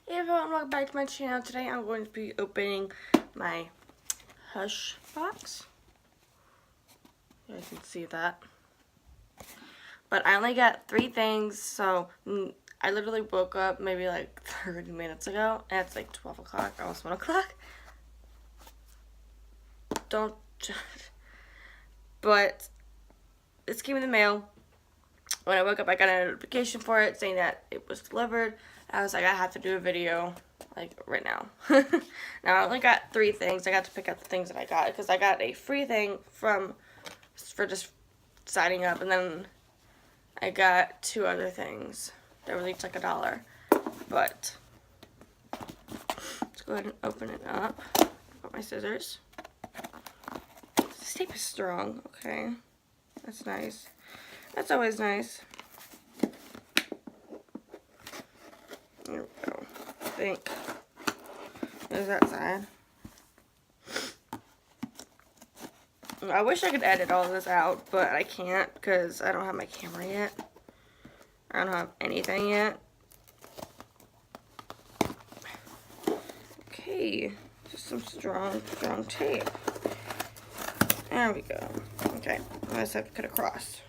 Hey everyone, welcome back to my channel. Today I'm going to be opening my Hush box. You guys can see that. But I only got 3 things, so I literally woke up maybe like 30 minutes ago, and it's like 12 o'clock, almost 1 o'clock. Don't judge. But this came in the mail. When I woke up, I got a notification for it saying that it was delivered. I was like, I have to do a video, like, right now. Now, I only got 3 things. I got to pick out the things that I got, because I got a free thing for just signing up, and then I got 2 other things. They were each like $1. But, let's go ahead and open it up. Got my scissors. This tape is strong, okay. That's nice. That's always nice. There we go. I think. There's that side. I wish I could edit all this out, but I can't because I don't have my camera yet. I don't have anything yet. Okay. Just some strong tape. There we go. Okay. I just have to cut across.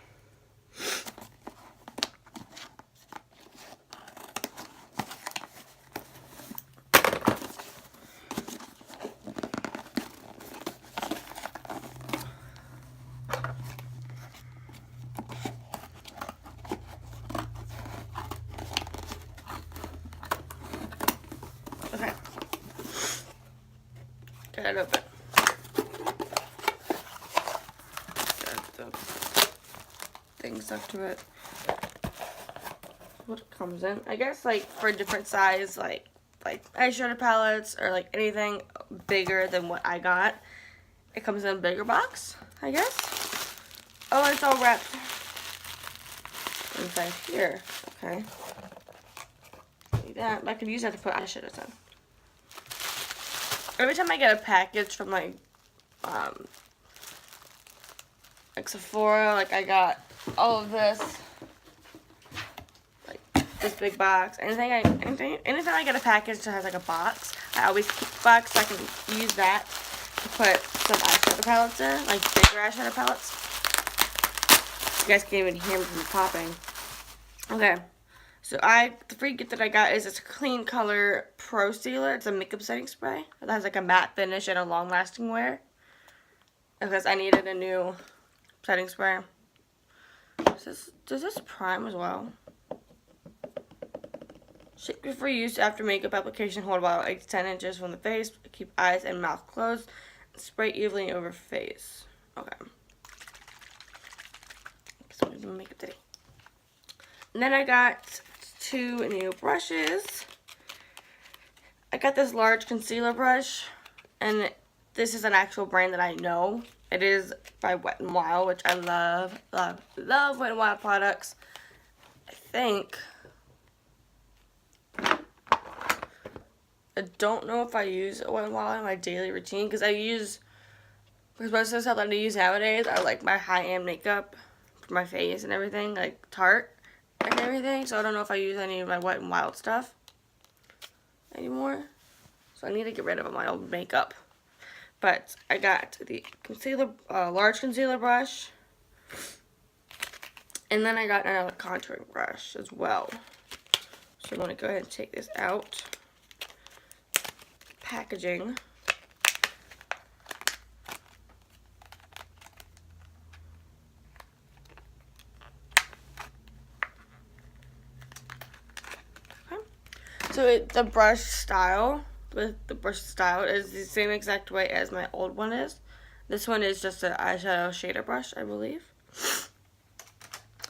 Okay. Got it open. Got the thing stuck to it. What it comes in. I guess like for a different size, like eyeshadow palettes or like anything bigger than what I got, it comes in a bigger box, I guess. Oh, it's all wrapped inside here. Okay. That I could use that to put eyeshadows on. Every time I get a package from like Sephora, like I got all of this, like this big box. Anything I get a package that has like a box, I always keep the box so I can use that to put some eyeshadow palettes in, like bigger eyeshadow palettes. You guys can't even hear me from popping. Okay. So the free gift that I got is this Clean Color Pro Sealer. It's a makeup setting spray. It has like a matte finish and a long lasting wear. Because I needed a new setting spray. Does this prime as well? Shake before use after makeup application. Hold about 8 to 10 inches from the face. Keep eyes and mouth closed. Spray evenly over face. Okay. So I'm going to do makeup today. And then I got 2 new brushes. I got this large concealer brush, and this is an actual brand that I know. It is by Wet n Wild, which I love, love, love Wet n Wild products. I don't know if I use Wet n Wild in my daily routine, because most of the stuff that I use nowadays are like my high-end makeup for my face and everything, like Tarte and everything, so I don't know if I use any of my Wet n Wild stuff anymore. So I need to get rid of my old makeup. But I got the large concealer brush, and then I got another contouring brush as well. So I'm going to go ahead and take this out. Packaging. So the brush style is the same exact way as my old one is. This one is just an eyeshadow shader brush, I believe. So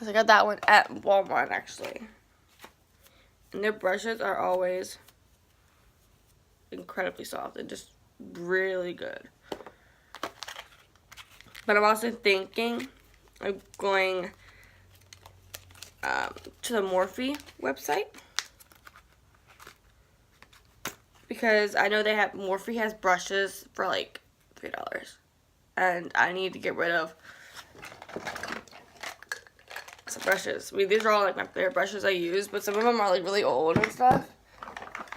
I got that one at Walmart, actually. And their brushes are always incredibly soft and just really good. But I'm also thinking of going to the Morphe website. Because I know Morphe has brushes for like $3. And I need to get rid of some brushes. I mean, these are all like my favorite brushes I use, but some of them are like really old and stuff.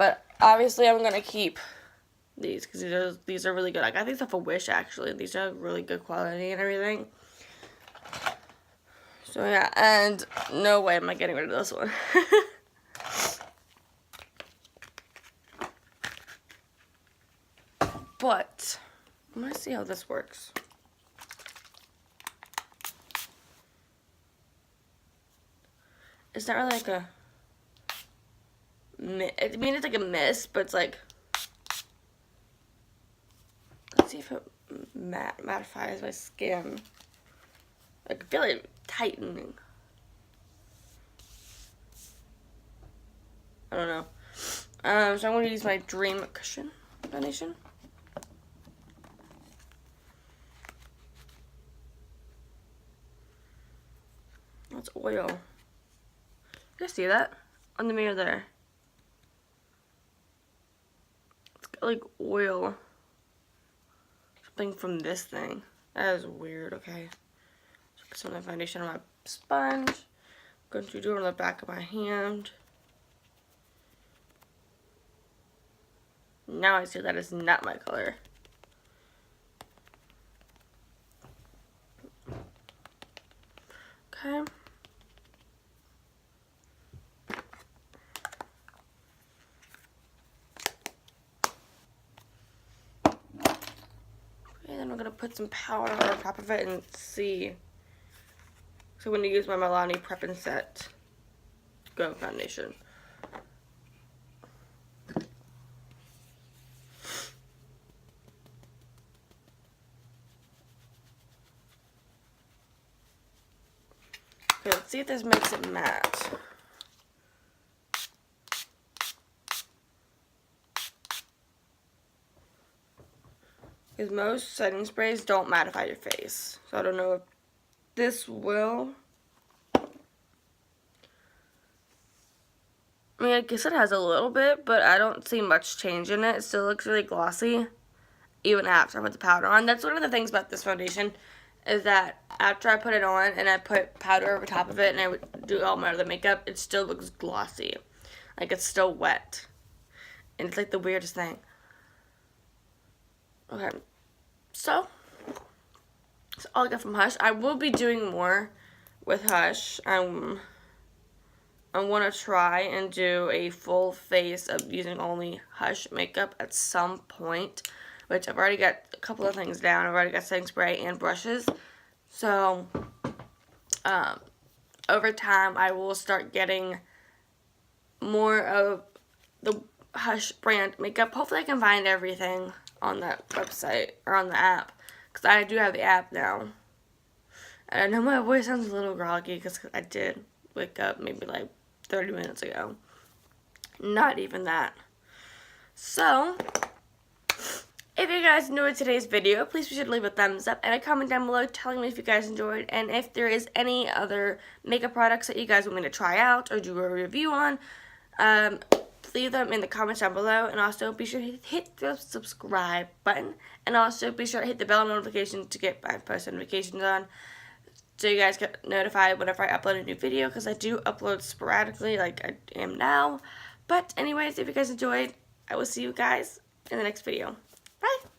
But obviously I'm going to keep these because these are really good. I got these off of Wish, actually. These are really good quality and everything. So yeah, and no way am I getting rid of this one. But I'm going to see how this works. It's not really like a, I mean it's like a mist, but it's like, let's see if it mattifies my skin. I can feel it tightening. I don't know. So I'm going to use my Dream Cushion foundation. That's oil. You guys see that? On the mirror there. It's got like oil. Something from this thing. That is weird, okay. So put some of the foundation on my sponge. I'm going to do it on the back of my hand. Now I see that is not my color. Okay. And then I'm gonna put some powder on top of it and see. So I'm gonna use my Milani Prep and Set Go foundation. Okay, let's see if this makes it matte. Because most setting sprays don't mattify your face. So I don't know if this will. I mean, I guess it has a little bit, but I don't see much change in it. It still looks really glossy, even after I put the powder on. That's one of the things about this foundation, is that after I put it on and I put powder over top of it and I would do all my other makeup, it still looks glossy. Like it's still wet. And it's like the weirdest thing. Okay. So, that's all I got from Hush. I will be doing more with Hush. I want to try and do a full face of using only Hush makeup at some point, which I've already got a couple of things down. I've already got setting spray and brushes. So, over time, I will start getting more of the Hush brand makeup. Hopefully I can find everything on that website or on the app, because I do have the app now. And I know my voice sounds a little groggy because I did wake up maybe like 30 minutes ago. Not even that. So, if you guys enjoyed today's video, please be sure to leave a thumbs up and a comment down below telling me if you guys enjoyed, and if there is any other makeup products that you guys want me to try out or do a review on. Leave them in the comments down below, and also be sure to hit the subscribe button, and also be sure to hit the bell notification to get my post notifications on, so you guys get notified whenever I upload a new video, because I do upload sporadically like I am now. But anyways, if you guys enjoyed, I will see you guys in the next video. Bye!